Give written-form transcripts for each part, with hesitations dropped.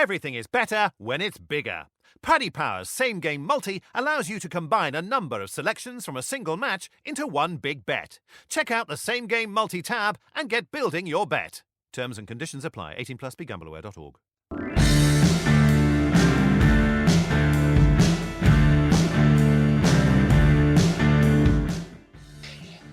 Everything is better when it's bigger. Paddy Power's Same Game Multi allows you to combine a number of selections from a single match into one big bet. Check out the Same Game Multi tab and get building your bet. Terms and conditions apply. 18 plus. BeGambleAware.org.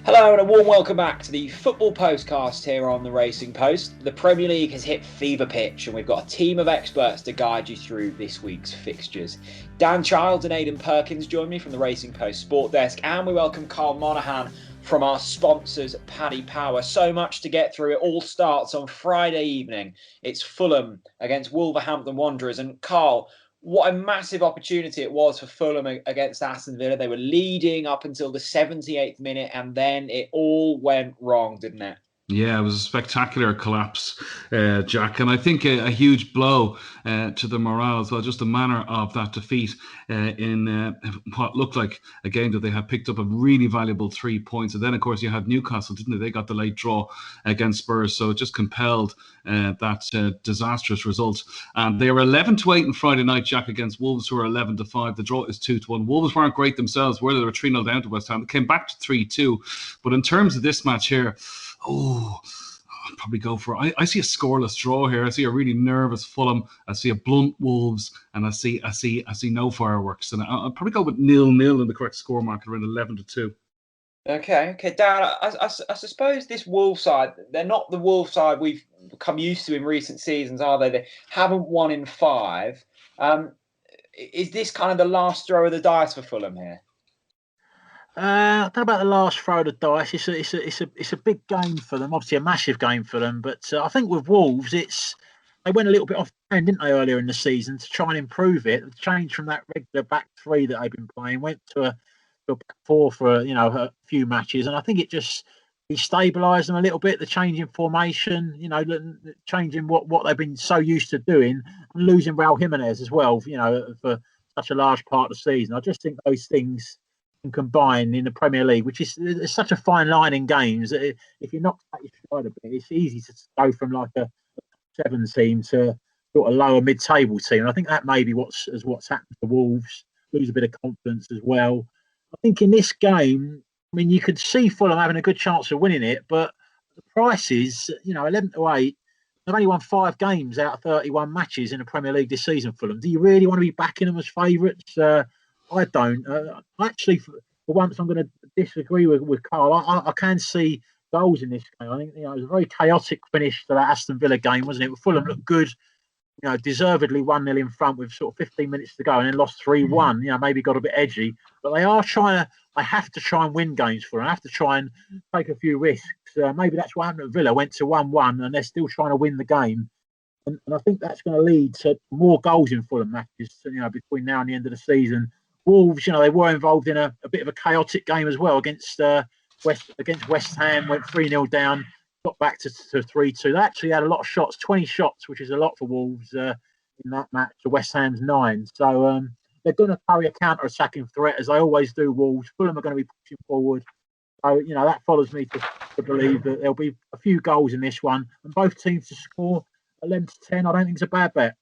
Hello and a warm welcome back to the football postcast here on the Racing Post. The Premier League has hit fever pitch and we've got a team of experts to guide you through this week's fixtures. Dan Childs and Aidan Perkins join me from the Racing Post Sport Desk, and we welcome Carl Monaghan from our sponsors Paddy Power. So much to get through. It all starts on Friday evening. It's Fulham against Wolverhampton Wanderers, and Carl, what a massive opportunity it was for Fulham against Aston Villa. They were leading up until the 78th minute, and then it all went wrong, didn't it? Yeah, it was a spectacular collapse, Jack, and I think a huge blow to the morale as well. Just the manner of that defeat in what looked like a game that they had picked up a really valuable 3 points. And then, of course, you had Newcastle, didn't they? They got the late draw against Spurs, so it just compelled that disastrous result. And they were 11-8 on Friday night, Jack, against Wolves, who were 11-5. The draw is 2-1. Wolves weren't great themselves, were they? They were 3-0 down to West Ham. They came back to 3-2. But in terms of this match here, I'll probably go for it. I see a scoreless draw here. I see a really nervous Fulham. I see a blunt Wolves, and I see no fireworks. And I'll probably go with 0-0 in the correct score marker, around 11-2. Okay, Dan. I suppose this Wolves side, they're not the Wolves side we've become used to in recent seasons, are they? They haven't won in 5. Is this kind of the last throw of the dice for Fulham here? I don't know about the last throw of the dice. It's a big game for them, obviously a massive game for them. But I think with Wolves, they went a little bit off the end, didn't they, earlier in the season to try and improve it. Change from that regular back three that they've been playing, went to a back four for a few matches, and I think it just destabilised them a little bit. The change in formation, changing what they've been so used to doing, and losing Raul Jimenez as well, for such a large part of the season. I just think those things combine in the Premier League, which is such a fine line in games. If you're not satisfied a bit, it's easy to go from like a 7 team to sort of lower mid-table team. And I think that may be what's happened to Wolves. Lose a bit of confidence as well. I think in this game, I mean, you could see Fulham having a good chance of winning it, but the prices, 11-8. They've only won 5 games out of 31 matches in the Premier League this season. Fulham. Do you really want to be backing them as favourites? I don't. Actually, for once, I'm going to disagree with Carl. I can see goals in this game. I think it was a very chaotic finish to that Aston Villa game, wasn't it? Fulham looked good, deservedly 1-0 in front with sort of 15 minutes to go, and then lost 3-1. Maybe got a bit edgy, but they have to try and win games for them. They have to try and take a few risks. Maybe that's what happened at Villa. Went to 1-1, and they're still trying to win the game. And I think that's going to lead to more goals in Fulham matches, between now and the end of the season. Wolves, they were involved in a bit of a chaotic game as well against West Ham. Went 3-0 down, got back to 3-2. They actually had a lot of shots, 20 shots, which is a lot for Wolves in that match. To West Ham's 9. So they're going to carry a counter-attacking threat as they always do. Wolves. Fulham are going to be pushing forward. So that follows me to believe that there'll be a few goals in this one, and both teams to score 11-10. I don't think it's a bad bet.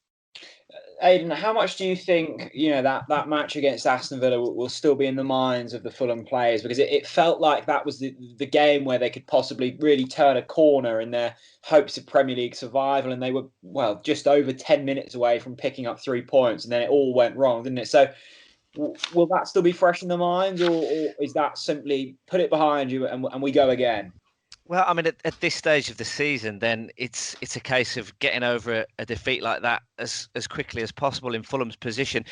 Aidan, how much do you think that match against Aston Villa will still be in the minds of the Fulham players? Because it felt like that was the game where they could possibly really turn a corner in their hopes of Premier League survival, and they were just over 10 minutes away from picking up 3 points, and then it all went wrong, didn't it? So will that still be fresh in the minds, or is that simply put it behind you and we go again? Well, I mean, at this stage of the season, then it's a case of getting over a defeat like that as quickly as possible in Fulham's position.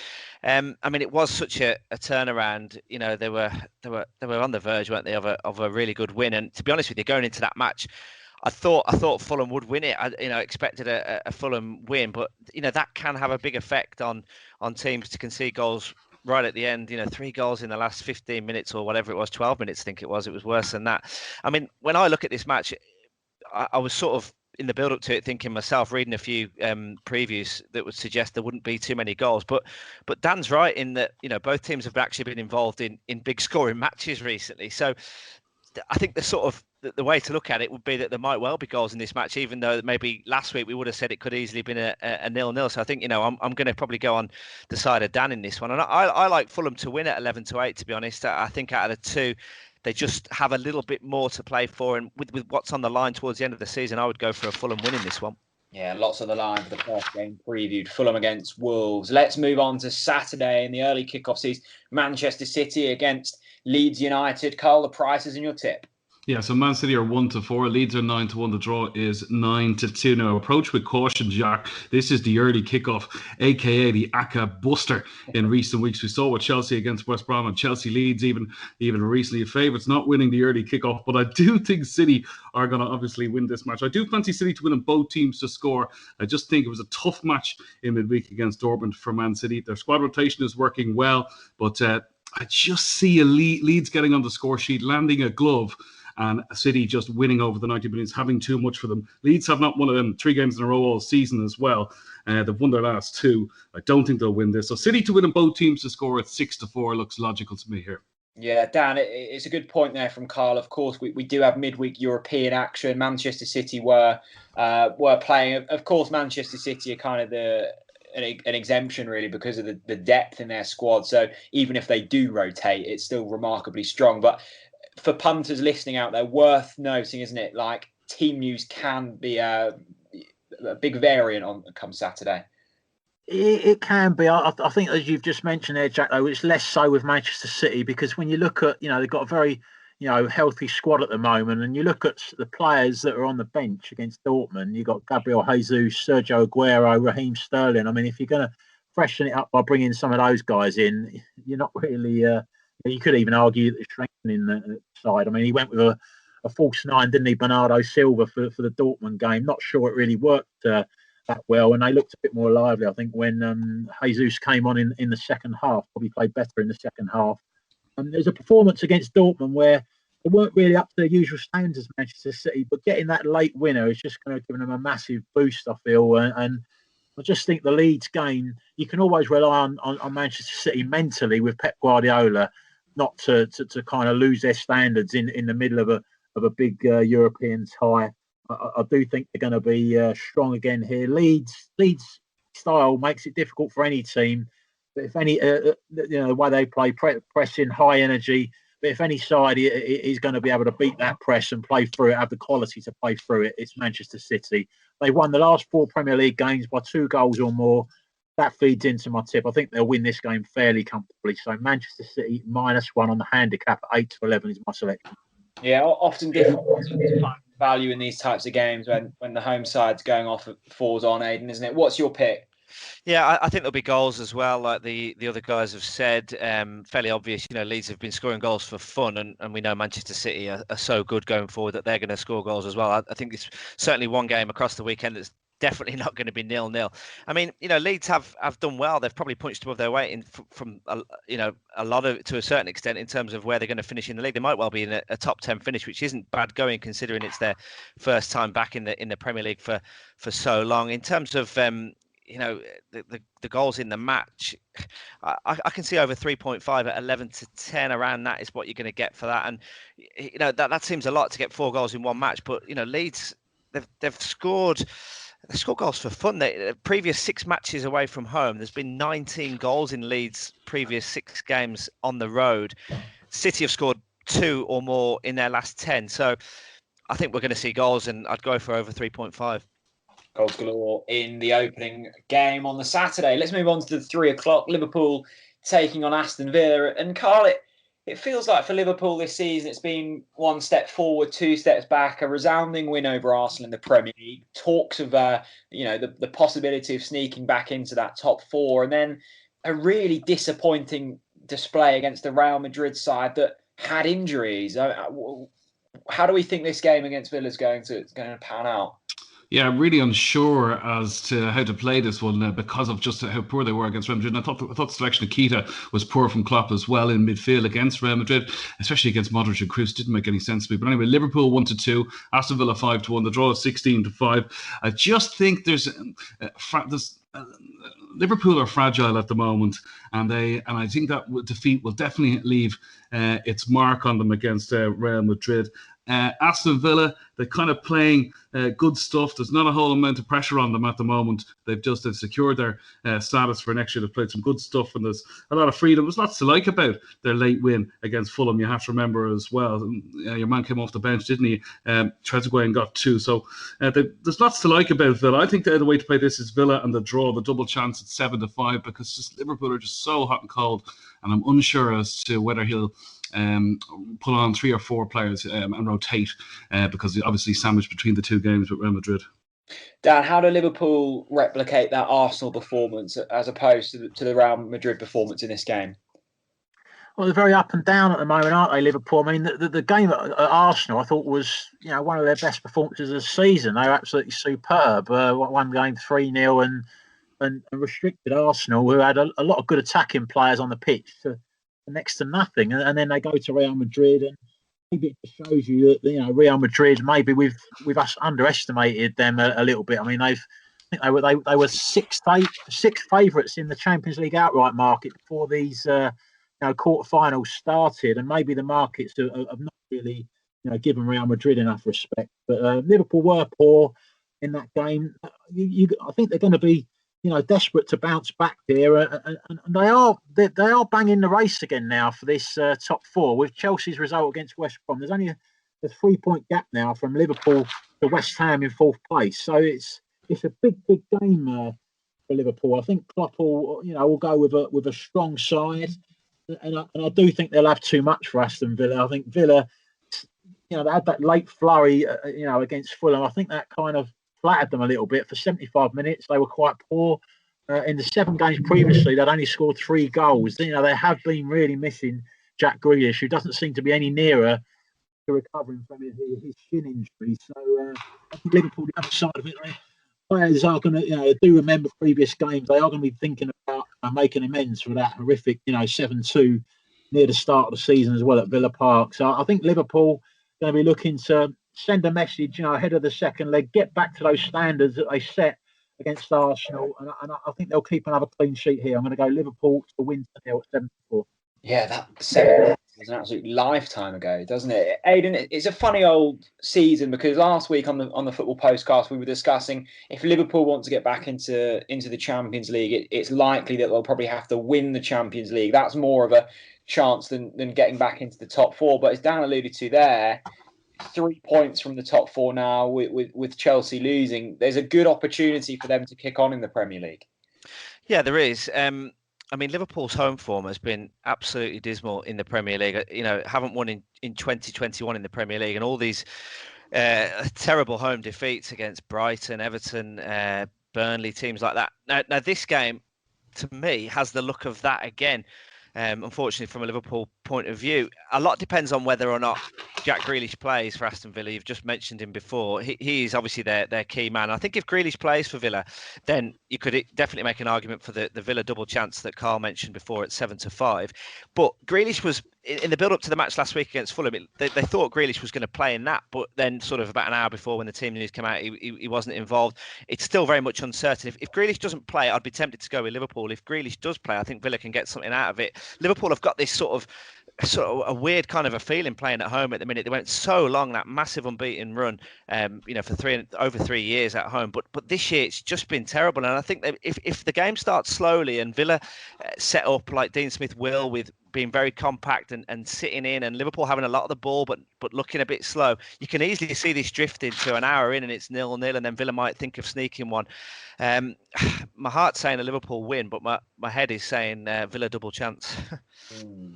I mean, it was such a turnaround. They were on the verge, weren't they, of a really good win. And to be honest with you, going into that match, I thought Fulham would win it. I expected a Fulham win, but that can have a big effect on teams to concede goals right at the end. 3 goals in the last 15 minutes or whatever it was, 12 minutes, I think it was. It was worse than that. I mean, when I look at this match, I was sort of in the build up to it thinking myself, reading a few previews that would suggest there wouldn't be too many goals. But Dan's right in that, both teams have actually been involved in big scoring matches recently. So I think the sort of the way to look at it would be that there might well be goals in this match, even though maybe last week we would have said it could easily have been a 0-0. So I think, I'm going to probably go on the side of Dan in this one. And I like Fulham to win at 11-8, to be honest. I think out of the two, they just have a little bit more to play for. And with what's on the line towards the end of the season, I would go for a Fulham win in this one. Yeah, lots on the line for the first game previewed. Fulham against Wolves. Let's move on to Saturday in the early kickoff season. Manchester City against Leeds United. Carl, the prices in your tip. Yeah, so Man City are 1-4, Leeds are 9-1. The draw is 9-2. Now, approach with caution, Jack. This is the early kickoff, aka the Aka Buster. In recent weeks, we saw with Chelsea against West Brom, and Chelsea Leeds even recently favourites not winning the early kickoff. But I do think City are going to obviously win this match. I do fancy City to win and both teams to score. I just think it was a tough match in midweek against Dortmund for Man City. Their squad rotation is working well, but I just see Leeds getting on the score sheet, landing a glove, and City just winning over the 90 minutes, having too much for them. Leeds have not won 3 games in a row all season as well. They've won their last 2. I don't think they'll win this. So City to win and both teams to score at 6-4 looks logical to me here. Yeah, Dan, it's a good point there from Carl. Of course, we do have midweek European action. Manchester City were playing. Of course, Manchester City are kind of an exemption, really, because of the depth in their squad. So even if they do rotate, it's still remarkably strong. But for punters listening out there, worth noting, isn't it? Like, team news can be a big variant on come Saturday. It can be. I think, as you've just mentioned there, Jack, though, it's less so with Manchester City, because when you look at, they've got a very, healthy squad at the moment, and you look at the players that are on the bench against Dortmund, you've got Gabriel Jesus, Sergio Aguero, Raheem Sterling. I mean, if you're going to freshen it up by bringing some of those guys in, you're not really... you could even argue that they're strengthening the side. I mean, he went with a false 9, didn't he, Bernardo Silva for the Dortmund game. Not sure it really worked that well, and they looked a bit more lively, I think, when Jesus came on in the second half. Probably played better in the second half. And there's a performance against Dortmund where they weren't really up to their usual standards as Manchester City, but getting that late winner is just going to give them a massive boost, I feel. And I just think the Leeds game, you can always rely on Manchester City mentally with Pep Guardiola not to kind of lose their standards in the middle of a big European tie. I do think they're going to be strong again here. Leeds style makes it difficult for any team. But if any, the way they play, pressing, high energy. But if any side is going to be able to beat that press and play through it, have the quality to play through it, it's Manchester City. They've won the last 4 Premier League games by 2 goals or more. That feeds into my tip. I think they'll win this game fairly comfortably. So Manchester City -1 on the handicap at 8-11 is my selection. Yeah, often difficult to find value in these types of games when the home side's going off at 4s on, Aidan, isn't it? What's your pick? Yeah, I think there'll be goals as well, like the other guys have said. Fairly obvious, Leeds have been scoring goals for fun, and we know Manchester City are so good going forward that they're going to score goals as well. I think it's certainly one game across the weekend that's definitely not going to be 0-0. I mean, Leeds have done well. They've probably punched above their weight in from a lot of, to a certain extent, in terms of where they're going to finish in the league. They might well be in a top 10 finish, which isn't bad going considering it's their first time back in the Premier League for so long. In terms of the goals in the match, I can see over 3.5 at 11-10. Around that is what you're going to get for that, and that seems a lot to get 4 goals in one match. But Leeds, they've scored goals for fun. The previous 6 matches away from home, there's been 19 goals in Leeds' previous 6 games on the road. City have scored 2 or more in their last 10. So I think we're going to see goals, and I'd go for over 3.5. Goals galore in the opening game on the Saturday. Let's move on to the 3 o'clock. Liverpool taking on Aston Villa. And Carl, it feels like for Liverpool this season, it's been 1 step forward, 2 steps back. A resounding win over Arsenal in the Premier League. Talks of the possibility of sneaking back into that top 4, and then a really disappointing display against the Real Madrid side that had injuries. How do we think this game against Villa is going to pan out? Yeah, I'm really unsure as to how to play this one because of just how poor they were against Real Madrid. And I thought the selection of Keita was poor from Klopp as well in midfield against Real Madrid, especially against Modric and Kroos. Didn't make any sense to me. But anyway, Liverpool 1-2, Aston Villa 5-1. The draw is 16-5. I just think there's Liverpool are fragile at the moment, and I think that defeat will definitely leave its mark on them against Real Madrid. Aston Villa, they're kind of playing good stuff. There's not a whole amount of pressure on them at the moment. They've secured their status for next year. They've played some good stuff, and there's a lot of freedom. There's lots to like about their late win against Fulham. You have to remember as well. Your man came off the bench, didn't he? Trezeguet and got 2. So there's lots to like about Villa. I think the way to play this is Villa and the draw, the double chance at 7-5, because just Liverpool are just so hot and cold, and I'm unsure as to whether he'll pull on 3 or 4 players and rotate because obviously sandwiched between the 2 games with Real Madrid. Dan, how do Liverpool replicate that Arsenal performance as opposed to the Real Madrid performance in this game? Well, they're very up and down at the moment, aren't they, Liverpool? I mean, the game at Arsenal, I thought was one of their best performances of the season. They were absolutely superb. One game 3-0 and restricted Arsenal, who had a lot of good attacking players on the pitch, to next to nothing, and then they go to Real Madrid, and maybe it just shows you that Real Madrid, maybe we've underestimated them a little bit. I mean, I think they were six favourites in the Champions League outright market before these quarterfinals started, and maybe the markets have not really given Real Madrid enough respect. But Liverpool were poor in that game. I think they're going to be desperate to bounce back here, and they are banging the race again now for this top 4. With Chelsea's result against West Brom, there's only a 3-point gap now from Liverpool to West Ham in 4th place. So it's a big game for Liverpool. I think Klopp will go with a strong side, and I do think they'll have too much for Aston Villa. I think Villa, they had that late flurry, against Fulham. I think that kind of flattered them a little bit. For 75 minutes, they were quite poor. In the 7 games previously, they'd only scored 3 goals. They have been really missing Jack Grealish, who doesn't seem to be any nearer to recovering from his shin injury. So I think Liverpool, the other side of it, players are going to, do remember previous games. They are going to be thinking about making amends for that horrific, 7-2 near the start of the season as well at Villa Park. So I think Liverpool going to be looking to send a message, ahead of the second leg, get back to those standards that they set against Arsenal, and I think they'll keep another clean sheet here. I'm going to go Liverpool to win at 7-4. Yeah, that 7 was an absolute lifetime ago, doesn't it? Aidan, it's a funny old season, because last week on the Football Postcast we were discussing if Liverpool want to get back into the Champions League, it's likely that they'll probably have to win the Champions League. That's more of a chance than getting back into the top 4. But as Dan alluded to there, 3 points from the top 4 now with Chelsea losing. There's a good opportunity for them to kick on in the Premier League. Yeah, there is. I mean, Liverpool's home form has been absolutely dismal in the Premier League. Haven't won in 2021 in the Premier League, and all these terrible home defeats against Brighton, Everton, Burnley, teams like that. Now this game, to me, has the look of that again. Unfortunately, from a Liverpool point of view, a lot depends on whether or not Jack Grealish plays for Aston Villa. You've just mentioned him before. He is obviously their key man. I think if Grealish plays for Villa, then you could definitely make an argument for the Villa double chance that Carl mentioned before at 7-5. But Grealish was, in the build-up to the match last week against Fulham, they thought Grealish was going to play in that, but then sort of about an hour before, when the team news came out, he wasn't involved. It's still very much uncertain. If Grealish doesn't play, I'd be tempted to go with Liverpool. If Grealish does play, I think Villa can get something out of it. Liverpool have got this sort of a weird kind of a feeling playing at home at the minute. They went so long, that massive unbeaten run, for over 3 years at home. But this year it's just been terrible. And I think that if the game starts slowly and Villa set up like Dean Smith will, with being very compact and sitting in, and Liverpool having a lot of the ball but looking a bit slow, you can easily see this drift into an hour in and it's 0-0, and then Villa might think of sneaking one. My heart's saying a Liverpool win, but my head is saying Villa double chance.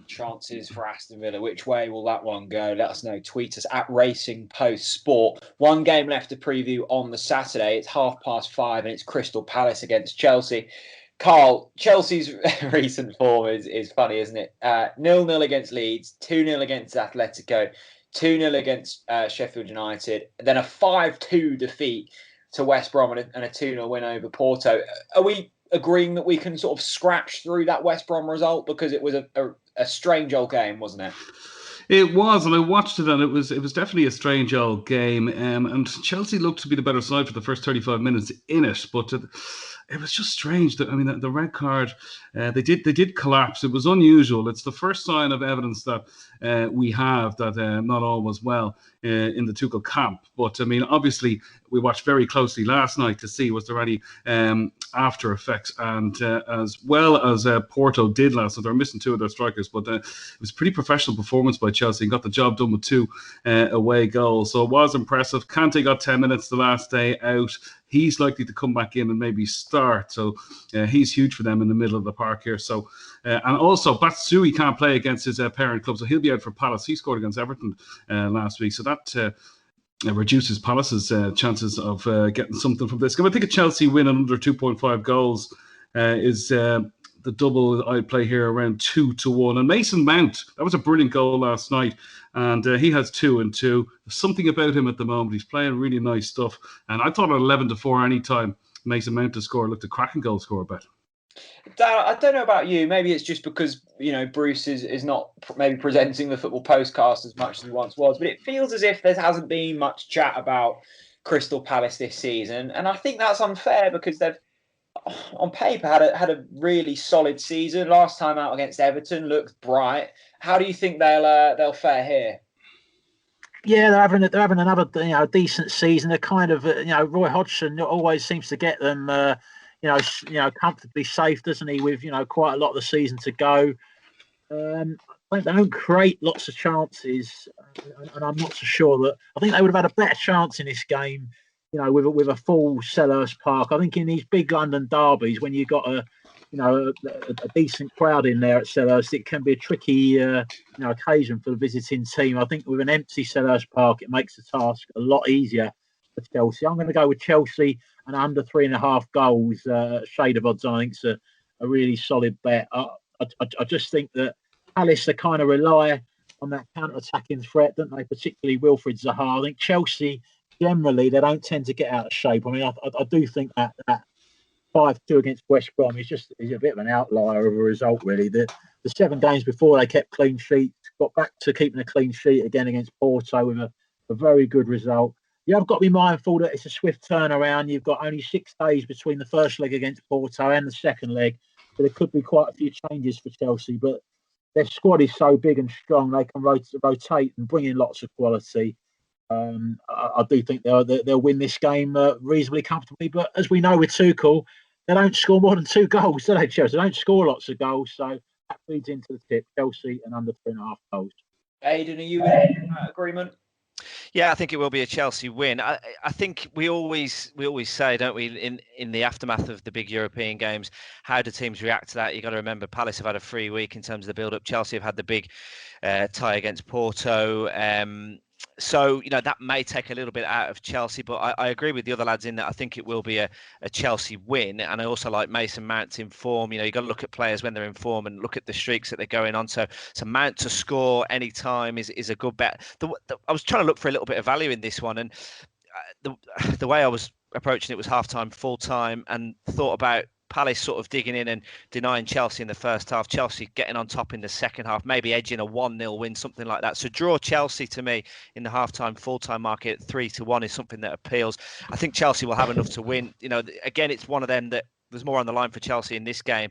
Chances for Aston Villa. Which way will that one go? Let us know. Tweet us at Racing Post Sport. One game left to preview on the Saturday. It's 5:30 and it's Crystal Palace against Chelsea. Carl, Chelsea's recent form is funny, isn't it? 0-0 against Leeds, 2-0 against Atletico, 2-0 against Sheffield United, then a 5-2 defeat to West Brom and a 2-0 win over Porto. Are we agreeing that we can sort of scratch through that West Brom result, because it was a strange old game, wasn't it? It was, and I watched it, and it was definitely a strange old game. And Chelsea looked to be the better side for the first 35 minutes in it, but it was just strange that, I mean, the red card, they did collapse. It was unusual. It's the first sign of evidence that we have that not all was well in the Tuchel camp. But I mean, obviously, we watched very closely last night to see was there any after effects, and as well as Porto did last night, they're missing two of their strikers, but it was a pretty professional performance by Chelsea and got the job done with two away goals. So it was impressive. Kante got 10 minutes the last day out. He's likely to come back in and maybe start. So he's huge for them in the middle of the park here. So and also Batshuayi can't play against his parent club, so he'll be out for Palace. He scored against Everton last week, so that reduces Palace's chances of getting something from this game. I think a Chelsea win under 2.5 goals is the double I'd play here around 2-1. And Mason Mount, that was a brilliant goal last night, and he has 2 and 2. There's something about him at the moment. He's playing really nice stuff, and I thought at 11-4 anytime Mason Mount to score looked a cracking goal scorer bet. Dan, I don't know about you. Maybe it's just because, you know, Bruce is not maybe presenting the Football Postcast as much as he once was, but it feels as if there hasn't been much chat about Crystal Palace this season, and I think that's unfair because they've, on paper, had a really solid season. Last time out against Everton looked bright. How do you think they'll fare here? Yeah, they're having another decent season. They're kind of Roy Hodgson always seems to get them comfortably safe, doesn't he? With quite a lot of the season to go. They don't create lots of chances, and I'm not so sure that. I think they would have had a better chance in this game, with a full Selhurst Park. I think in these big London derbies, when you've got a decent crowd in there at Selhurst, it can be a tricky occasion for the visiting team. I think with an empty Selhurst Park, it makes the task a lot easier for Chelsea. I'm going to go with Chelsea and under 3.5 goals. Shade of odds, I think, is a really solid bet. I just think that Palace, they kind of rely on that counter-attacking threat, don't they? Particularly Wilfried Zaha. I think Chelsea, generally, they don't tend to get out of shape. I mean, I do think that 5-2 against West Brom is a bit of an outlier of a result, really. The 7 games before, they kept clean sheets, got back to keeping a clean sheet again against Porto with a very good result. You have got to be mindful that it's a swift turnaround. You've got only 6 days between the first leg against Porto and the second leg, so there could be quite a few changes for Chelsea. But their squad is so big and strong; they can rotate and bring in lots of quality. I do think they'll win this game reasonably comfortably. But as we know with Tuchel, they don't score more than 2 goals, do they, Chelsea? They don't score lots of goals, so that feeds into the tip. Chelsea and under 3.5 goals. Aidan, are you in agreement? Yeah, I think it will be a Chelsea win. I think we always say, don't we, in the aftermath of the big European games, how do teams react to that? You got to remember, Palace have had a free week in terms of the build-up. Chelsea have had the big tie against Porto. So, that may take a little bit out of Chelsea, but I agree with the other lads in that I think it will be a Chelsea win. And I also like Mason Mount in form. You got to look at players when they're in form and look at the streaks that they're going on. So Mount to score any time is a good bet. I was trying to look for a little bit of value in this one, and the way I was approaching it was half-time, full-time, and thought about Palace sort of digging in and denying Chelsea in the first half, Chelsea getting on top in the second half, maybe edging a 1-0 win, something like that. So draw Chelsea to me in the half-time, full-time market at 3-1 is something that appeals. I think Chelsea will have enough to win. Again, it's one of them that there's more on the line for Chelsea in this game,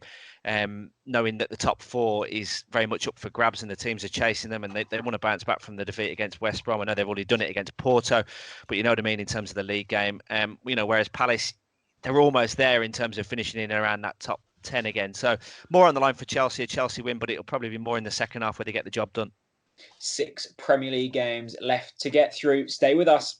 knowing that the top 4 is very much up for grabs and the teams are chasing them, and they want to bounce back from the defeat against West Brom. I know they've already done it against Porto, but you know what I mean in terms of the league game. Whereas Palace, they're almost there in terms of finishing in around that top 10 again. So more on the line for Chelsea, a Chelsea win, but it'll probably be more in the second half where they get the job done. 6 Premier League games left to get through. Stay with us.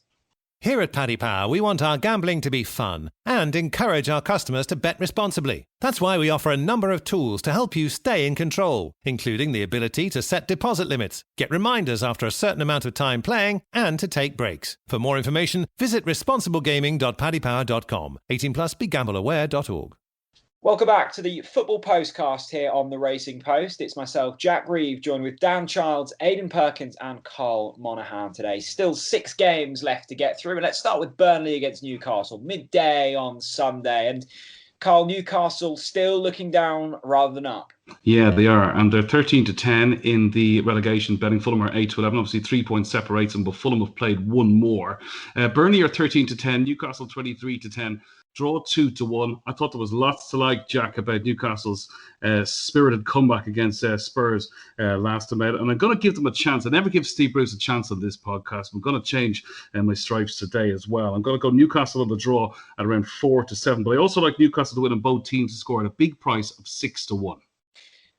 Here at Paddy Power, we want our gambling to be fun and encourage our customers to bet responsibly. That's why we offer a number of tools to help you stay in control, including the ability to set deposit limits, get reminders after a certain amount of time playing, and to take breaks. For more information, visit responsiblegaming.paddypower.com. 18 plus, begambleaware.org. Welcome back to the Football Postcast here on the Racing Post. It's myself, Jack Reeve, joined with Dan Childs, Aidan Perkins and Carl Monaghan today. Still 6 games left to get through. And let's start with Burnley against Newcastle, midday on Sunday. And Carl, Newcastle still looking down rather than up. Yeah, they are. And they're 13-10 in the relegation betting. Fulham are 8-11. Obviously, 3 points separates them, but Fulham have played 1 more. Burnley are 13-10. Newcastle 23-10. draw 2-1. I thought there was lots to like, Jack, about Newcastle's spirited comeback against Spurs last time out. And I'm going to give them a chance. I never give Steve Bruce a chance on this podcast. I'm going to change my stripes today as well. I'm going to go Newcastle on the draw at around 4-7. But I also like Newcastle to win, and both teams to score at a big price of 6-1.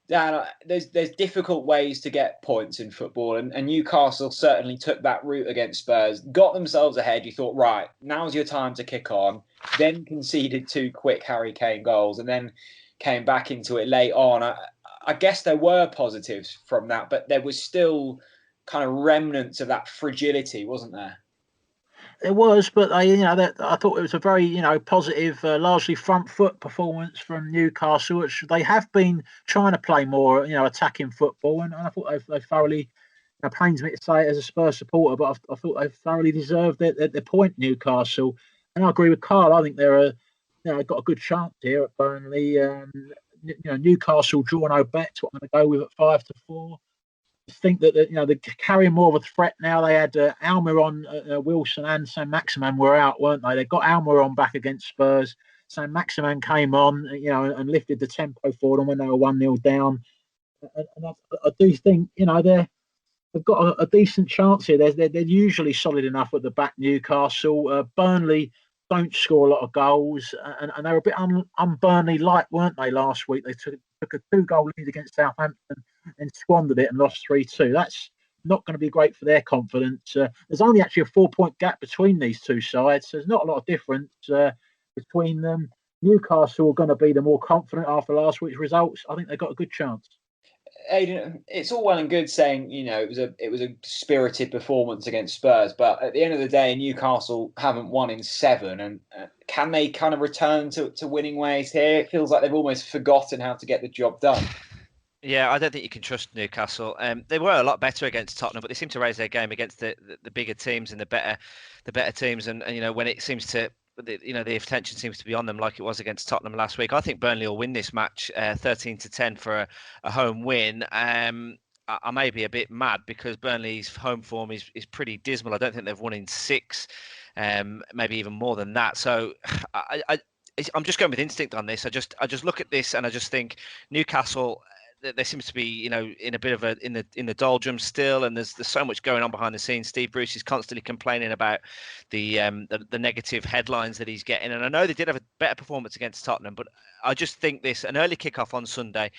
Dan, there's difficult ways to get points in football, and Newcastle certainly took that route against Spurs, got themselves ahead. You thought, right, now's your time to kick on, then conceded 2 quick Harry Kane goals, and then came back into it late on. I guess there were positives from that, but there was still kind of remnants of that fragility, wasn't there? It was, but I thought it was a very, positive, largely front foot performance from Newcastle, which they have been trying to play more, attacking football, and I thought they thoroughly. It pains me to say it as a Spurs supporter, but I thought they thoroughly deserved their point, Newcastle, and I agree with Carl. I think they're got a good chance here at Burnley. Newcastle draw no bets. What I'm going to go with at 5-4. I think that they're carrying more of a threat now. They had Almiron, Wilson, and Saint Maximin were out, weren't they? They got Almiron back against Spurs. Saint Maximin came on, and lifted the tempo for them when they were 1-0 down. And I do think they've got a decent chance here. They're usually solid enough at the back. Newcastle, Burnley don't score a lot of goals, and they were a bit un-Burnley-like, weren't they? Last week they took a 2-goal lead against Southampton and squandered it and lost 3-2. That's not going to be great for their confidence. There's only actually a 4-point gap between these two sides, so there's not a lot of difference between them. Newcastle are going to be the more confident after last week's results. I think they've got a good chance. Aidan, it's all well and good saying it was a spirited performance against Spurs, but at the end of the day, Newcastle haven't won in 7, and can they kind of return to winning ways here? It feels like they've almost forgotten how to get the job done. Yeah, I don't think you can trust Newcastle. They were a lot better against Tottenham, but they seem to raise their game against the bigger teams and the better teams. And when it seems to, the attention seems to be on them, like it was against Tottenham last week. I think Burnley will win this match 13-10 for a home win. I may be a bit mad because Burnley's home form is pretty dismal. I don't think they've won in 6, maybe even more than that. So I'm just going with instinct on this. I just look at this and I just think Newcastle. There seems to be, in a bit of in the doldrums still, and there's so much going on behind the scenes. Steve Bruce is constantly complaining about the negative headlines that he's getting, and I know they did have a better performance against Tottenham, but I just think an early kickoff on Sunday,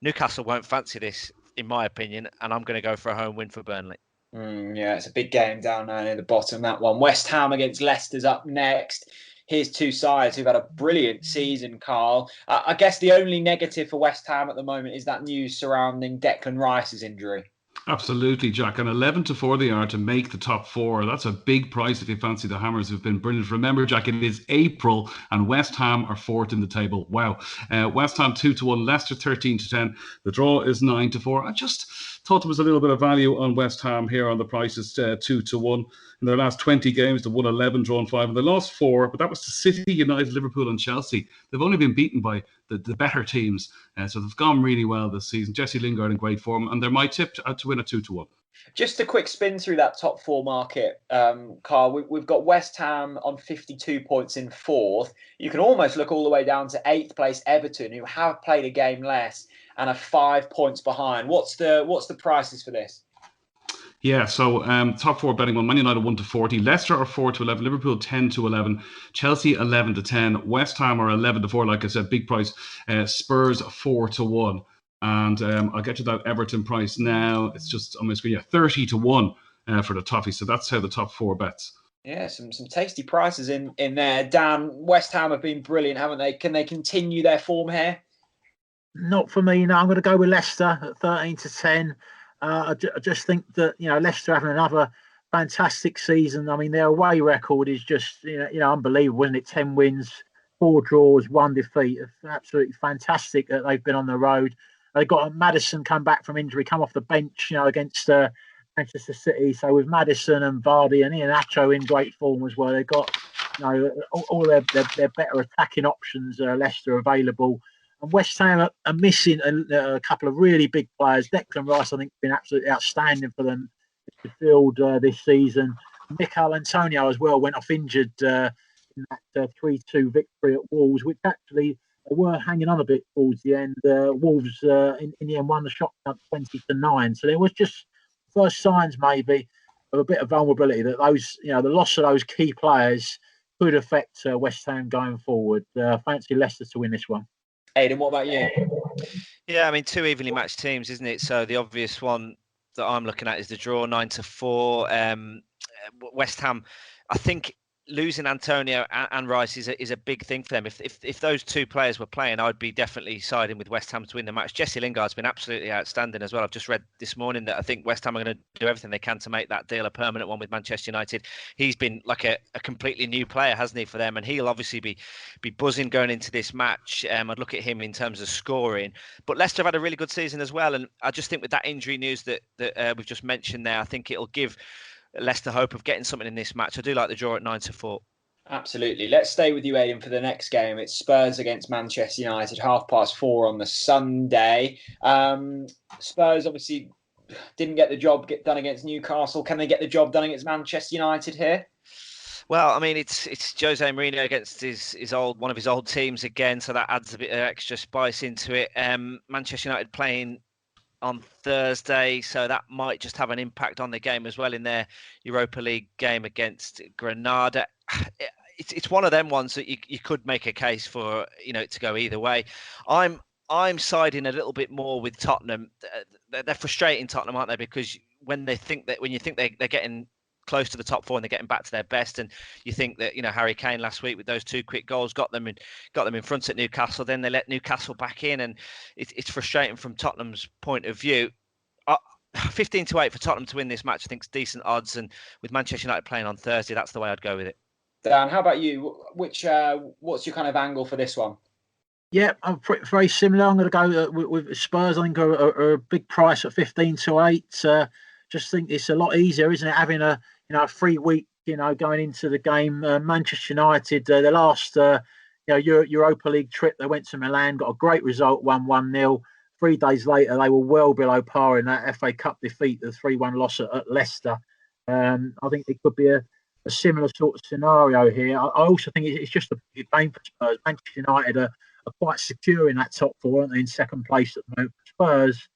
Newcastle won't fancy this, in my opinion, and I'm going to go for a home win for Burnley. Yeah, it's a big game down there near the bottom, that one. West Ham against Leicester's up next. Here's two sides who've had a brilliant season, Carl. I guess the only negative for West Ham at the moment is that news surrounding Declan Rice's injury. Absolutely, Jack. And 11-4 they are to make the top 4. That's a big price if you fancy the Hammers, who've been brilliant. Remember, Jack, it is April and West Ham are 4th in the table. Wow. West Ham 2-1, Leicester 13-10. The draw is 9-4. I just thought there was a little bit of value on West Ham here on the prices, 2-1. In their last 20 games, they won 11, drawn 5, and they lost 4. But that was to City, United, Liverpool, and Chelsea. They've only been beaten by the better teams, so they've gone really well this season. Jesse Lingard in great form, and they're my tip to win a 2-1. Just a quick spin through that top 4 market, Carl. We've got West Ham on 52 points in 4th. You can almost look all the way down to 8th place Everton, who have played a game less and are 5 points behind. What's the prices for this? Yeah, so top 4 betting on Man United 1-40, Leicester are 4-11, Liverpool 10-11, Chelsea 11-10, West Ham are 11-4. Like I said, big price. Spurs 4-1, and I'll get you that Everton price now. It's just on my screen. Yeah, 30-1 for the toffee. So that's how the top 4 bets. Yeah, some tasty prices in there. Dan, West Ham have been brilliant, haven't they? Can they continue their form here? Not for me. No, I'm going to go with Leicester at 13-10. I just think that Leicester having another fantastic season. I mean, their away record is just unbelievable, isn't it? 10 wins, 4 draws, 1 defeat. It's absolutely fantastic that they've been on the road. They got Maddison come back from injury, come off the bench, against Manchester City. So with Maddison and Vardy and Iheanacho in great form as well, they've got all their better attacking options. Leicester available. And West Ham are missing a couple of really big players. Declan Rice, I think, has been absolutely outstanding for them in the field this season. Mikel Antonio as well went off injured in that 3-2 victory at Wolves, which actually they were hanging on a bit towards the end. Wolves in the end won the shot count 20-9. So there was just first signs maybe of a bit of vulnerability that those, the loss of those key players could affect West Ham going forward. Fancy Leicester to win this one. Aidan, what about you? Yeah, I mean, two evenly matched teams, isn't it? So the obvious one that I'm looking at is the draw 9-4. West Ham, I think losing Antonio and Rice is a big thing for them. If those two players were playing, I'd be definitely siding with West Ham to win the match. Jesse Lingard's been absolutely outstanding as well. I've just read this morning that I think West Ham are going to do everything they can to make that deal a permanent one with Manchester United. He's been like a completely new player, hasn't he, for them? And he'll obviously be buzzing going into this match. I'd look at him in terms of scoring. But Leicester have had a really good season as well. And I just think with that injury news that we've just mentioned there, I think it'll give Leicester hope of getting something in this match. I do like the draw at 9-4. Absolutely. Let's stay with you, Aidan, for the next game. It's Spurs against Manchester United, 4:30 on the Sunday. Spurs obviously didn't get the job done against Newcastle. Can they get the job done against Manchester United here? Well, I mean, it's Jose Mourinho against one of his old teams again, so that adds a bit of extra spice into it. Manchester United playing on Thursday, so that might just have an impact on the game as well in their Europa League game against Granada. It's one of them ones that you could make a case for, to go either way. I'm siding a little bit more with Tottenham. They're frustrating, Tottenham, aren't they? Because when you think they're getting close to the top four and they're getting back to their best, and you think that Harry Kane last week with those two quick goals got them in front at Newcastle, then they let Newcastle back in, and it's frustrating from Tottenham's point of view. 15-8 for Tottenham to win this match, I think, is decent odds, and with Manchester United playing on Thursday, that's the way I'd go with it. Dan, how about you? What's your kind of angle for this one? Yeah, I'm very similar. I'm going to go with Spurs. I think are a big price at 15-8. Just think it's a lot easier, isn't it, having a free week, going into the game. Manchester United, the last Europa League trip, they went to Milan, got a great result, 1-0. 3 days later, they were well below par in that FA Cup defeat, the 3-1 loss at Leicester. I think it could be a similar sort of scenario here. I also think it's just a big game for Spurs. Manchester United are quite secure in that top four, aren't they, in second place at the moment. Spurs,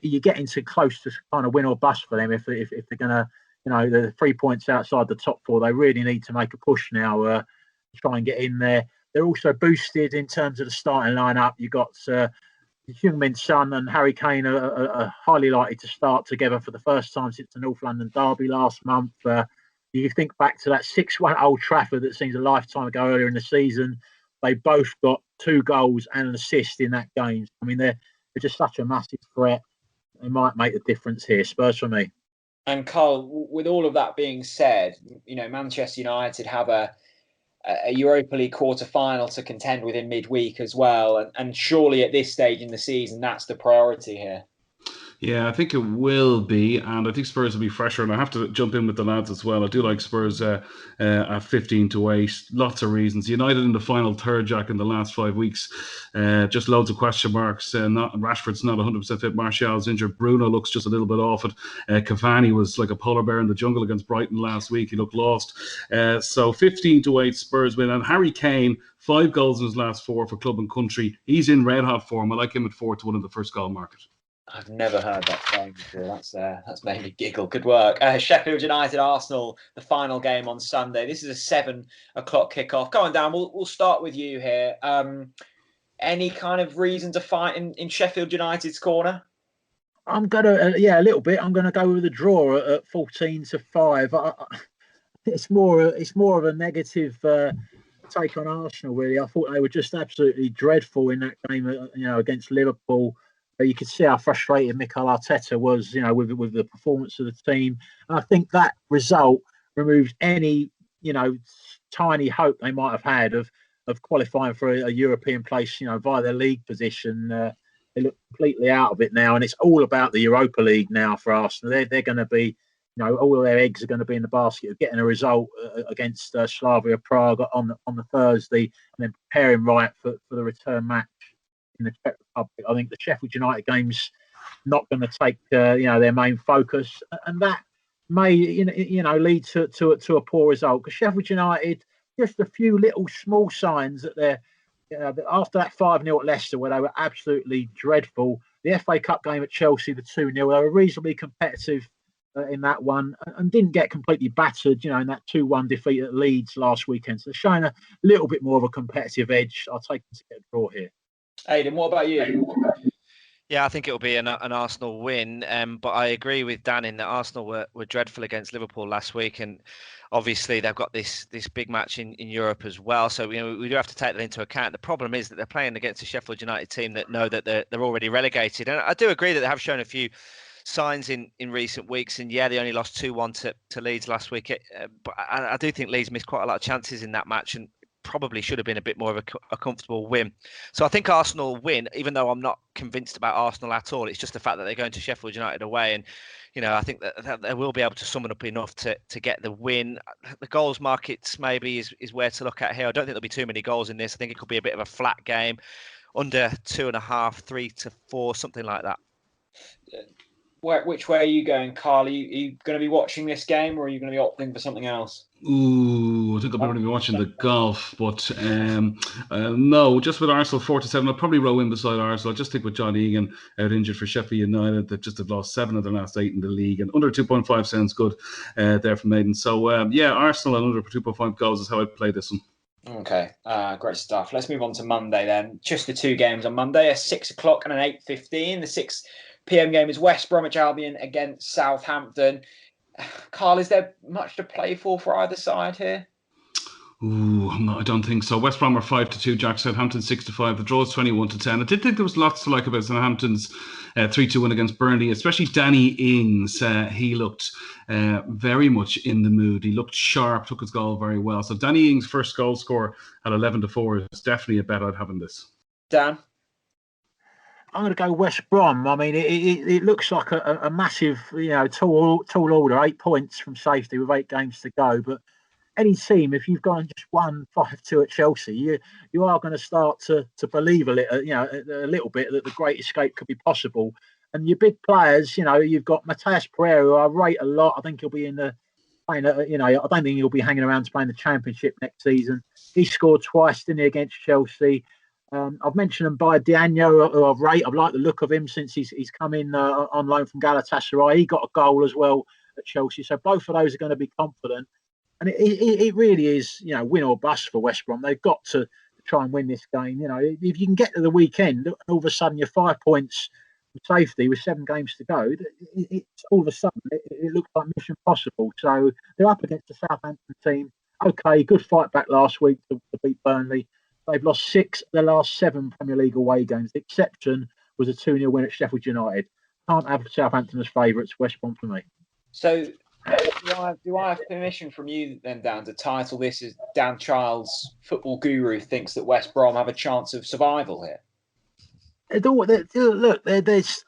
you're getting too close to kind of win or bust for them if they're going to, the 3 points outside the top four. They really need to make a push now to try and get in there. They're also boosted in terms of the starting lineup. You've got Heung-min Son and Harry Kane are highly likely to start together for the first time since the North London derby last month. You think back to that 6-1 Old Trafford that seems a lifetime ago earlier in the season. They both got 2 goals and an assist in that game. I mean, they're just such a massive threat. They might make a difference here. Spurs for me. And Carl, with all of that being said, Manchester United have a Europa League quarter-final to contend with in midweek as well. And surely at this stage in the season, that's the priority here. Yeah, I think it will be, and I think Spurs will be fresher. And I have to jump in with the lads as well. I do like Spurs at 15-8. Lots of reasons. United in the final third, Jack, in the last 5 weeks. Just loads of question marks. Rashford's not 100% fit. Martial's injured. Bruno looks just a little bit off it. Cavani was like a polar bear in the jungle against Brighton last week. He looked lost. So 15-8 Spurs win. And Harry Kane, 5 goals in his last 4 for club and country. He's in red hot form. I like him at 4-1 in the first goal market. I've never heard that saying before. That's made me giggle. Good work. Sheffield United, Arsenal, the final game on Sunday. This is a 7 o'clock kickoff. Go on, Dan. We'll start with you here. Any kind of reason to fight in Sheffield United's corner? I'm gonna, a little bit. I'm gonna go with a draw at 14-5. It's more of a negative take on Arsenal. Really, I thought they were just absolutely dreadful in that game. Against Liverpool. You could see how frustrated Mikel Arteta was, with the performance of the team. And I think that result removes any, tiny hope they might have had of qualifying for a European place, via their league position. They look completely out of it now, and it's all about the Europa League now for Arsenal. They're going to be, all of their eggs are going to be in the basket of getting a result against Slavia Prague on the Thursday, and then preparing right for the return match in the Czech Republic. I think the Sheffield United game's not going to take their main focus, and that may lead to a poor result, because Sheffield United, just a few little small signs that they're, after that 5-0 at Leicester, where they were absolutely dreadful, the FA Cup game at Chelsea, the 2-0, they were reasonably competitive in that one and didn't get completely battered, in that 2-1 defeat at Leeds last weekend. So showing a little bit more of a competitive edge. I'll take them to get a draw here. Aidan, what about you? Yeah, I think it'll be an Arsenal win, but I agree with Dan in that Arsenal were dreadful against Liverpool last week, and obviously they've got this big match in Europe as well. So we do have to take that into account. The problem is that they're playing against a Sheffield United team that know that they're already relegated, and I do agree that they have shown a few signs in recent weeks, and yeah, they only lost 2-1 to Leeds last week, but I do think Leeds missed quite a lot of chances in that match and probably should have been a bit more of a comfortable win. So I think Arsenal win, even though I'm not convinced about Arsenal at all. It's just the fact that they're going to Sheffield United away, and I think that they will be able to summon up enough to get the win. The goals markets maybe is where to look at here. I don't think there'll be too many goals in this. I think it could be a bit of a flat game, under 2.5, 3 to 4, something like that. Which way are you going, Carl? Are you going to be watching this game, or are you going to be opting for something else? Ooh, I think I'll probably be watching the golf, but no, just with Arsenal 4-7, I'll probably row in beside Arsenal. I just think with John Egan out injured for Sheffield United, that just have lost 7 of their last 8 in the league, and under 2.5 sounds good there from Aidan. So Arsenal and under 2.5 goals is how I'd play this one. Okay, great stuff. Let's move on to Monday then. Just the 2 games on Monday, a 6 o'clock and an 8:15. The 6 p.m. game is West Bromwich Albion against Southampton. Carl, is there much to play for either side here? Ooh, no, I don't think so. West Brom are 5-2, Jack. Southampton 6-5. The draw is 21-10. I did think there was lots to like about Southampton's 3-2 win against Burnley, especially Danny Ings. He looked very much in the mood. He looked sharp, took his goal very well. So Danny Ings' first goal score at 11-4 is definitely a bet I'd have in this. Dan? I'm going to go West Brom. I mean, it looks like a massive, tall order, 8 points from safety with 8 games to go. But any team, if you've gone just won 5-2 at Chelsea, you are going to start to believe a little bit that the great escape could be possible. And your big players, you've got Matheus Pereira, who I rate a lot. I think he'll be I don't think he'll be hanging around to play in the Championship next season. He scored twice, didn't he, against Chelsea? I've mentioned him by Diagno, who I've rated. I've liked the look of him since he's come in on loan from Galatasaray. He got a goal as well at Chelsea. So both of those are going to be confident. And it really is, win or bust for West Brom. They've got to try and win this game. If you can get to the weekend, all of a sudden you're 5 points from safety with 7 games to go. It's all of a sudden it looks like mission possible. So they're up against the Southampton team. Okay, good fight back last week to beat Burnley. They've lost 6 of their last 7 Premier League away games. The exception was a 2-0 win at Sheffield United. Can't have Southampton as favourites. West Brom for me. So do I have permission from you then, Dan, to title this as Dan Child's football guru thinks that West Brom have a chance of survival here? Look, there's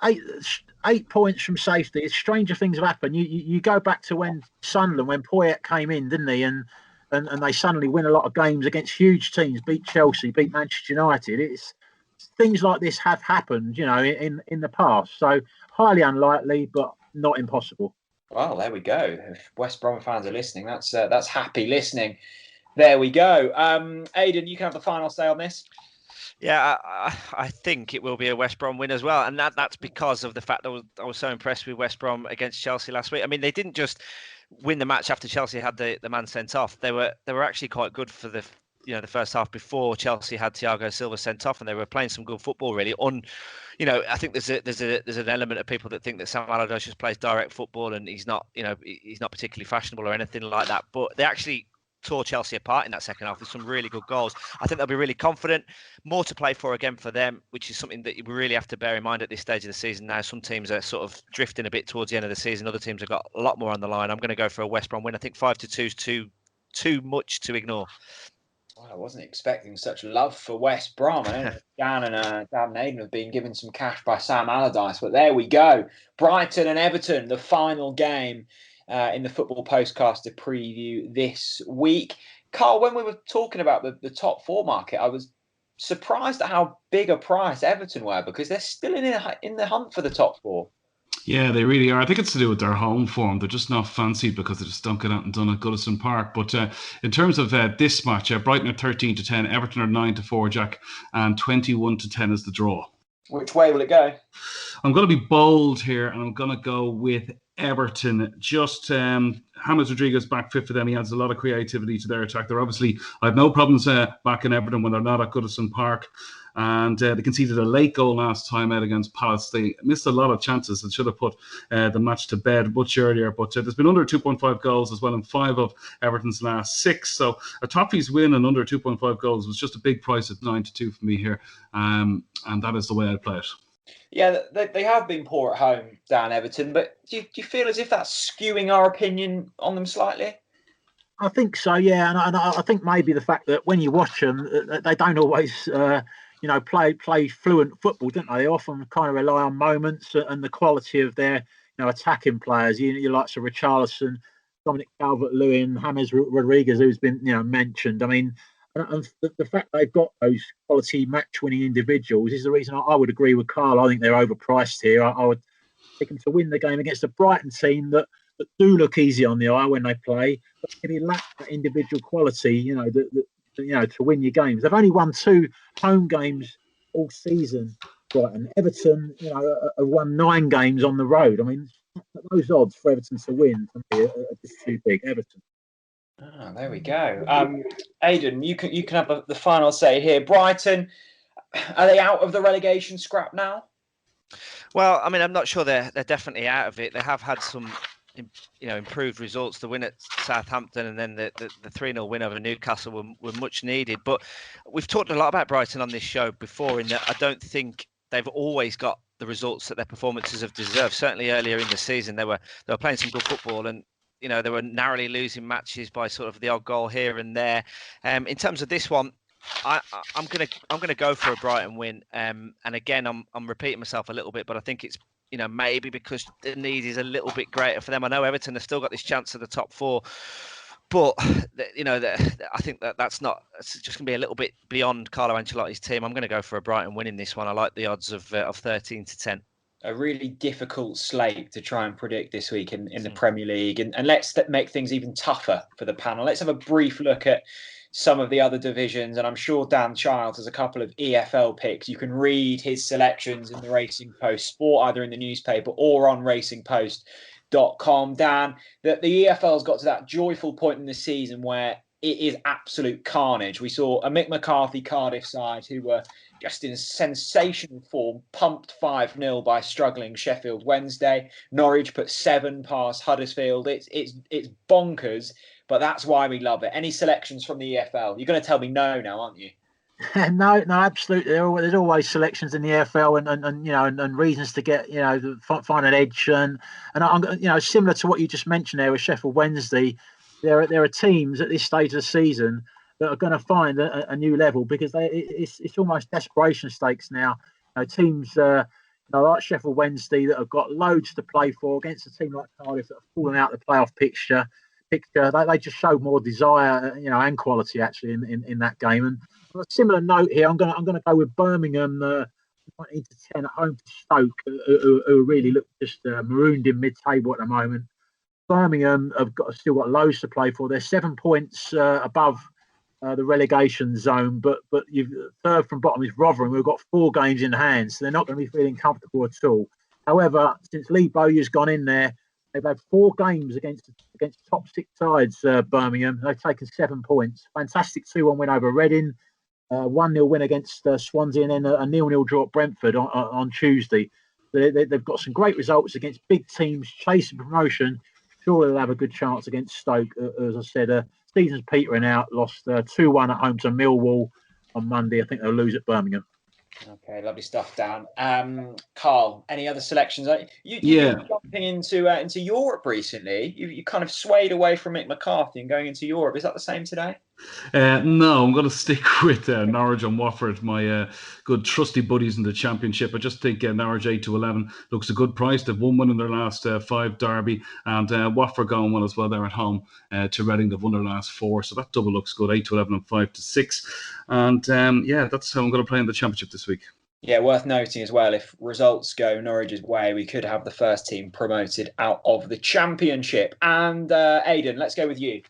8 points from safety. Stranger things have happened. You go back to when Sunderland, when Poyet came in, didn't he? And they suddenly win a lot of games against huge teams, beat Chelsea, beat Manchester United. It's things like this have happened, in the past. So highly unlikely, but not impossible. Well, there we go. If West Brom fans are listening, that's happy listening. There we go. Aidan, you can have the final say on this. Yeah, I think it will be a West Brom win as well, and that's because of the fact that I was so impressed with West Brom against Chelsea last week. I mean, they didn't just win the match after Chelsea had the man sent off. They were actually quite good for the first half before Chelsea had Thiago Silva sent off, and they were playing some good football really. I think there's an element of people that think that Sam Allardyce just plays direct football and he's not particularly fashionable or anything like that. But they actually tore Chelsea apart in that second half with some really good goals. I think they'll be really confident. More to play for again for them, which is something that you really have to bear in mind at this stage of the season now. Some teams are sort of drifting a bit towards the end of the season. Other teams have got a lot more on the line. I'm going to go for a West Brom win. I think 5-2 is too much to ignore. Well, I wasn't expecting such love for West Brom. I know Dan and Aidan have been given some cash by Sam Allardyce, but there we go. Brighton and Everton, the final game in the football postcaster preview this week. Carl, when we were talking about the top 4 market, I was surprised at how big a price Everton were, because they're still in the hunt for the top 4. Yeah, they really are. I think it's to do with their home form. They're just not fancied because they just don't get out and done at Goodison Park. But in terms of this match, Brighton are 13-10, Everton are 9-4, Jack, and 21-10 is the draw. Which way will it go? I'm going to be bold here, and I'm going to go with Everton. Just James Rodriguez back fit for them. He adds a lot of creativity to their attack. I have no problems back in Everton when they're not at Goodison Park. And they conceded a late goal last time out against Palace. They missed a lot of chances that should have put the match to bed much earlier. But there's been under 2.5 goals as well in 5 of Everton's last 6. So a Toffees win and under 2.5 goals was just a big price at 9-2 for me here. And that is the way I'd play it. Yeah, they have been poor at home, Dan, Everton. But do you feel as if that's skewing our opinion on them slightly? I think so, yeah. And I think maybe the fact that when you watch them, they don't always... play fluent football, don't they? They often kind of rely on moments and the quality of their, attacking players. You like Richarlison, Dominic Calvert-Lewin, James Rodriguez, who's been, mentioned. I mean, and the fact they've got those quality match-winning individuals is the reason I would agree with Carl. I think they're overpriced here. I would take them to win the game against a Brighton team that do look easy on the eye when they play, but maybe lack that individual quality, to win your games. They've only won 2 home games all season, Brighton. Everton, have won 9 games on the road. I mean, those odds for Everton to win for me are just too big. Everton. Ah, there we go. Aidan, you can have the final say here. Brighton, are they out of the relegation scrap now? Well, I mean, I'm not sure they're definitely out of it. They have had some improved results. The win at Southampton and then the 3-0 win over Newcastle were much needed. But we've talked a lot about Brighton on this show before, in that I don't think they've always got the results that their performances have deserved. Certainly earlier in the season, they were playing some good football, and they were narrowly losing matches by sort of the odd goal here and there. In terms of this one, I'm gonna go for a Brighton win. And again, I'm repeating myself a little bit, but I think it's maybe because the need is a little bit greater for them. I know Everton have still got this chance at the top 4, but I think that's just going to be a little bit beyond Carlo Ancelotti's team. I'm going to go for a Brighton win in this one. I like the odds of 13-10. A really difficult slate to try and predict this week in the Premier League, and let's make things even tougher for the panel. Let's have a brief look at some of the other divisions, and I'm sure Dan Childs has a couple of EFL picks. You can read his selections in the Racing Post Sport, either in the newspaper or on racingpost.com. Dan, the EFL's got to that joyful point in the season where it is absolute carnage. We saw a Mick McCarthy Cardiff side who were just in sensational form, pumped 5-0 by struggling Sheffield Wednesday. Norwich put 7 past Huddersfield. It's bonkers. But that's why we love it. Any selections from the EFL? You're going to tell me no now, aren't you? No, absolutely. There's always selections in the EFL and reasons to get find an edge and similar to what you just mentioned there with Sheffield Wednesday. There are teams at this stage of the season that are going to find a new level because it's almost desperation stakes now. Teams like Sheffield Wednesday that have got loads to play for against a team like Cardiff that have fallen out the playoff picture. They just showed more desire, and quality actually in that game. And on a similar note here, I'm going to go with Birmingham 19-10 at home to Stoke, who really look just marooned in mid-table at the moment. Birmingham have still got loads to play for. They're 7 points above the relegation zone, but third from bottom is Rotherham, who've got 4 games in hand, so they're not going to be feeling comfortable at all. However, since Lee Bowyer's gone in there, they've had 4 games against top 6 sides, Birmingham. They've taken 7 points. Fantastic 2-1 win over Reading, 1-0 win against Swansea, and then a 0-0 draw at Brentford on Tuesday. They've got some great results against big teams chasing promotion. Sure, they'll have a good chance against Stoke. As I said, season's petering out. Lost 2-1 at home to Millwall on Monday. I think they'll lose at Birmingham. Okay, lovely stuff, Dan. Carl, any other selections? You've been jumping into Europe recently. You kind of swayed away from Mick McCarthy and going into Europe. Is that the same today? No, I'm going to stick with Norwich and Watford, my good trusty buddies in the Championship. I just think Norwich 8-11 looks a good price. They've won one in their last 5 derby, and Watford going well as well. They're at home to Reading. They've won their last 4, so that double looks good. 8-11 and 5-6, and that's how I'm going to play in the Championship this week. Yeah, worth noting as well, if results go Norwich's way, we could have the first team promoted out of the Championship. And Aidan, let's go with you.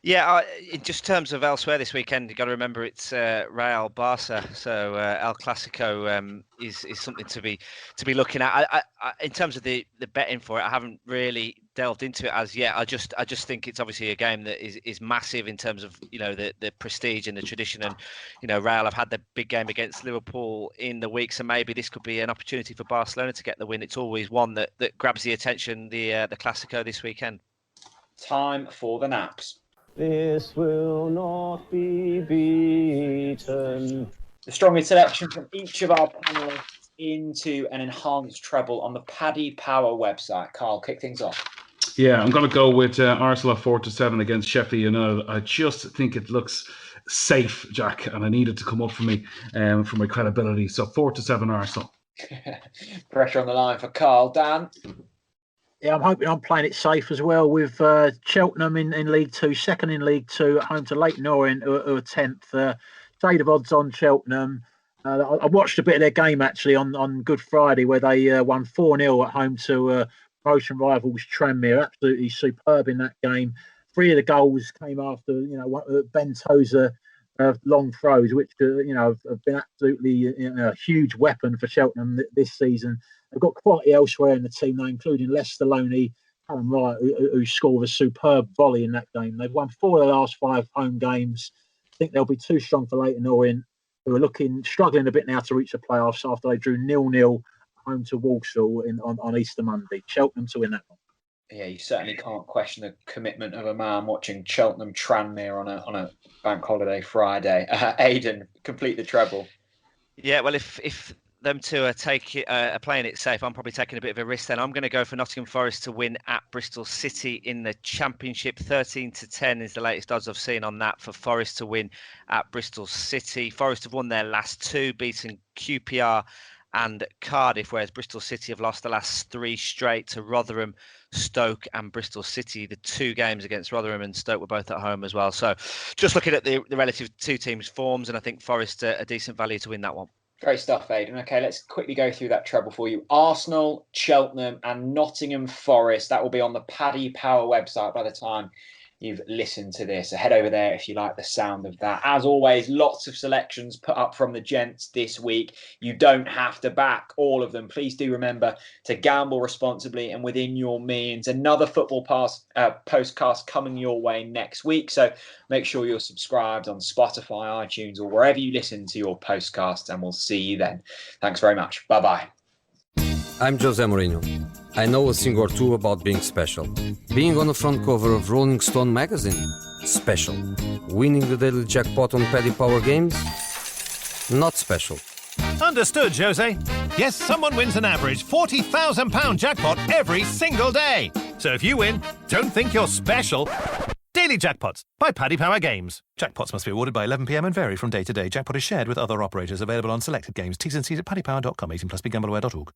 Yeah, in just terms of elsewhere this weekend, you've got to remember it's Real Barca, so El Clasico is something to be looking at. I, in terms of the betting for it, I haven't really delved into it as yet. I just think it's obviously a game that is massive in terms of the prestige and the tradition, and Real have had the big game against Liverpool in the week, so maybe this could be an opportunity for Barcelona to get the win. It's always one that grabs the attention, the Clasico this weekend. Time for the naps. This will not be beaten. The strongest selection from each of our panelists into an enhanced treble on the Paddy Power website. Carl, kick things off. Yeah, I'm going to go with Arsenal 4-7 against Sheffield United. I just think it looks safe, Jack, and I need it to come up for me for my credibility. So 4-7 Arsenal. Pressure on the line for Carl. Dan? Yeah, I'm hoping I'm playing it safe as well with Cheltenham in League Two, second in League Two, at home to Leyton Orient, who are 10th. Shade of odds on Cheltenham. I watched a bit of their game actually on Good Friday, where they won 4-0 at home to promotion rivals Tranmere. Absolutely superb in that game. 3 of the goals came after Ben Tozer long throws, which have been absolutely a huge weapon for Cheltenham this season. They've got quality elsewhere in the team, though, including Lester Loney, Callum Wright, who scored a superb volley in that game. They've won 4 of the last 5 home games. I think they'll be too strong for Leyton Orient, who are struggling a bit now to reach the playoffs after they drew 0-0 home to Walsall on Easter Monday. Cheltenham to win that one. Yeah, you certainly can't question the commitment of a man watching Cheltenham Tranmere on a bank holiday Friday. Aidan, complete the treble. Yeah, well, if them two are playing it safe, I'm probably taking a bit of a risk then. I'm going to go for Nottingham Forest to win at Bristol City in the Championship. 13-10 is the latest odds I've seen on that for Forest to win at Bristol City. Forest have won their last 2, beating QPR and Cardiff, whereas Bristol City have lost the last 3 straight to Rotherham, Stoke and Bristol City. The 2 games against Rotherham and Stoke were both at home as well. So just looking at the relative 2 teams' forms, and I think Forest a decent value to win that one. Great stuff, Aidan. Okay, let's quickly go through that treble for you. Arsenal, Cheltenham and Nottingham Forest. That will be on the Paddy Power website by the time you've listened to this. So head over there if you like the sound of that. As always, lots of selections put up from the gents this week. You don't have to back all of them. Please do remember to gamble responsibly and within your means. Another football postcast coming your way next week. So make sure you're subscribed on Spotify, iTunes, or wherever you listen to your postcasts, and we'll see you then. Thanks very much. Bye-bye. I'm Jose Mourinho. I know a thing or two about being special. Being on the front cover of Rolling Stone magazine? Special. Winning the daily jackpot on Paddy Power games? Not special. Understood, Jose. Yes, someone wins an average £40,000 jackpot every single day. So if you win, don't think you're special. Daily Jackpots by Paddy Power Games. Jackpots must be awarded by 11 p.m. and vary from day to day. Jackpot is shared with other operators. Available on selected games. T's and C's at paddypower.com. 18+, begambleaware.org.